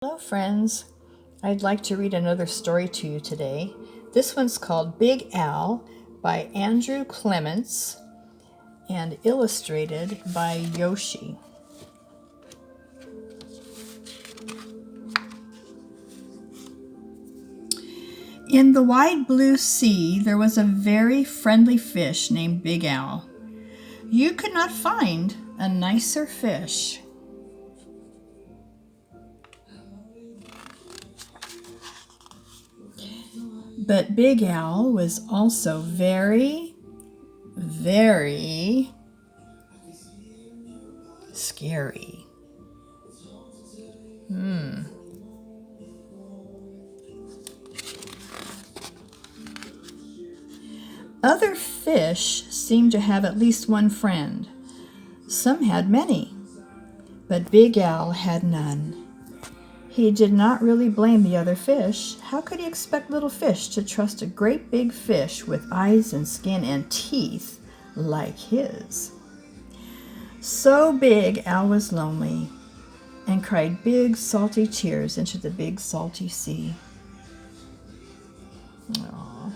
Hello, friends. I'd like to read another story to you today. This one's called Big Al by Andrew Clements and illustrated by Yoshi. In the wide blue sea, there was a very friendly fish named Big Al. You could not find a nicer fish. But Big Al was also very, very scary. Other fish seemed to have at least one friend. Some had many, but Big Al had none. He did not really blame the other fish. How could he expect little fish to trust a great big fish with eyes and skin and teeth like his? So Big Al was lonely and cried big salty tears into the big salty sea. Aww.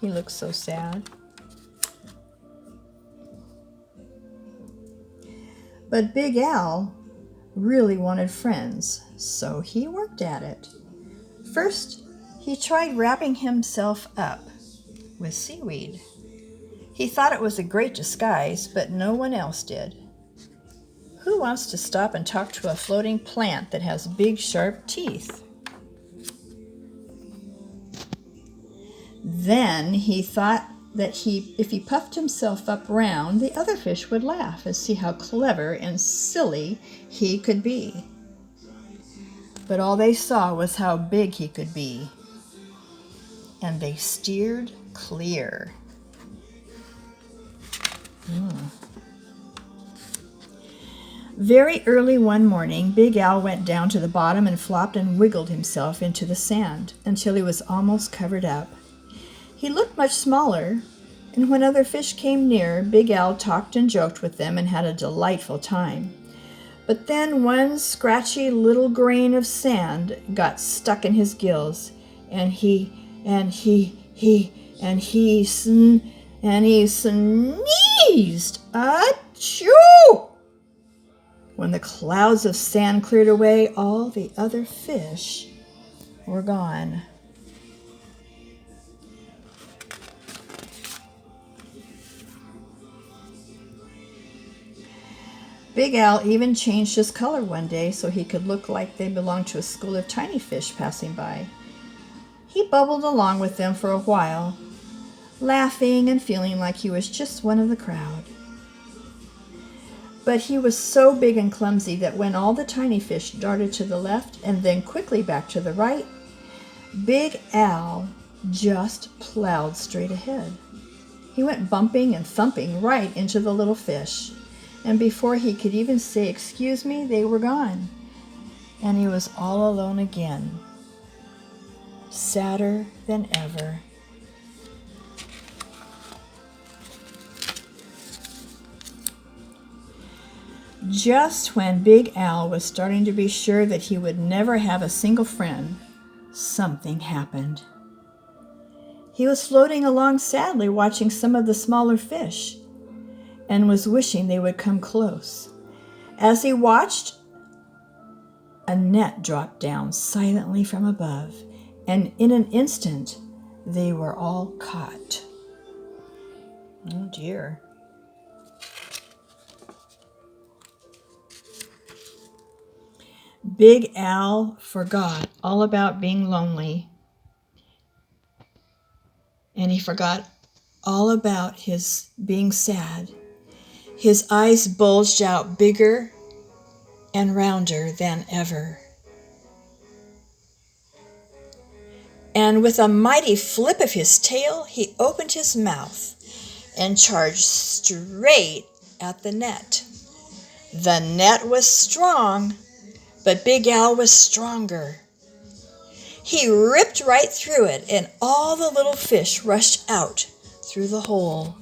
He looks so sad. But Big Al really wanted friends, so he worked at it. First, he tried wrapping himself up with seaweed. He thought it was a great disguise, but no one else did. Who wants to stop and talk to a floating plant that has big, sharp teeth? Then he thought that if he puffed himself up round, the other fish would laugh and see how clever and silly he could be. But all they saw was how big he could be, and they steered clear. Very early one morning, Big Al went down to the bottom and flopped and wiggled himself into the sand until he was almost covered up. He looked much smaller, and when other fish came near, Big Al talked and joked with them and had a delightful time. But then one scratchy little grain of sand got stuck in his gills, and he sneezed. Achoo! When the clouds of sand cleared away, all the other fish were gone. Big Al even changed his color one day so he could look like they belonged to a school of tiny fish passing by. He bubbled along with them for a while, laughing and feeling like he was just one of the crowd. But he was so big and clumsy that when all the tiny fish darted to the left and then quickly back to the right, Big Al just plowed straight ahead. He went bumping and thumping right into the little fish. And before he could even say, "Excuse me," they were gone. And he was all alone again, sadder than ever. Just when Big Al was starting to be sure that he would never have a single friend, something happened. He was floating along sadly, watching some of the smaller fish, and was wishing they would come close. As he watched, a net dropped down silently from above, and in an instant, they were all caught. Oh dear. Big Al forgot all about being lonely, and he forgot all about his being sad. His eyes bulged out bigger and rounder than ever. And with a mighty flip of his tail, he opened his mouth and charged straight at the net. The net was strong, but Big Al was stronger. He ripped right through it, and all the little fish rushed out through the hole.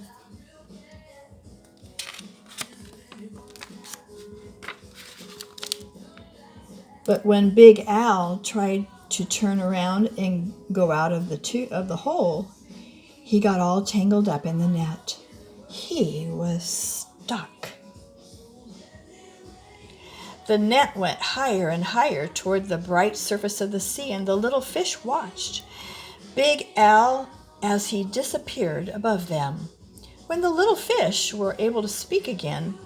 But when Big Al tried to turn around and go out of the hole, he got all tangled up in the net. He was stuck. The net went higher and higher toward the bright surface of the sea, and the little fish watched Big Al as he disappeared above them. When the little fish were able to speak again,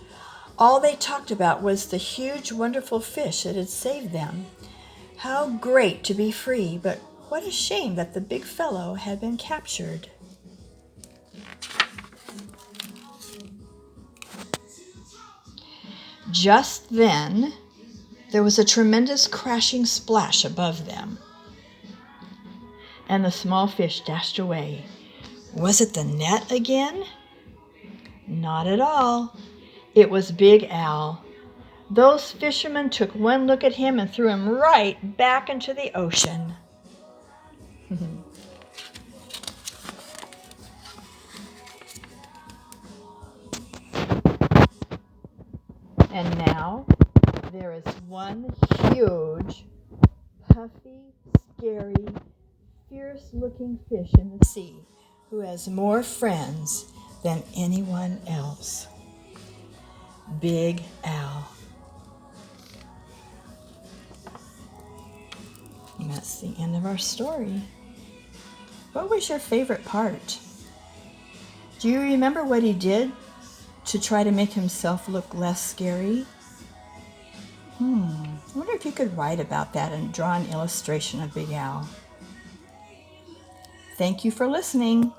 all they talked about was the huge, wonderful fish that had saved them. How great to be free, but what a shame that the big fellow had been captured. Just then, there was a tremendous crashing splash above them, and the small fish dashed away. Was it the net again? Not at all. It was Big Al. Those fishermen took one look at him and threw him right back into the ocean. And now there is one huge, puffy, scary, fierce-looking fish in the sea who has more friends than anyone else. Big Al. And that's the end of our story. What was your favorite part? Do you remember what he did to try to make himself look less scary? I wonder if you could write about that and draw an illustration of Big Al. Thank you for listening.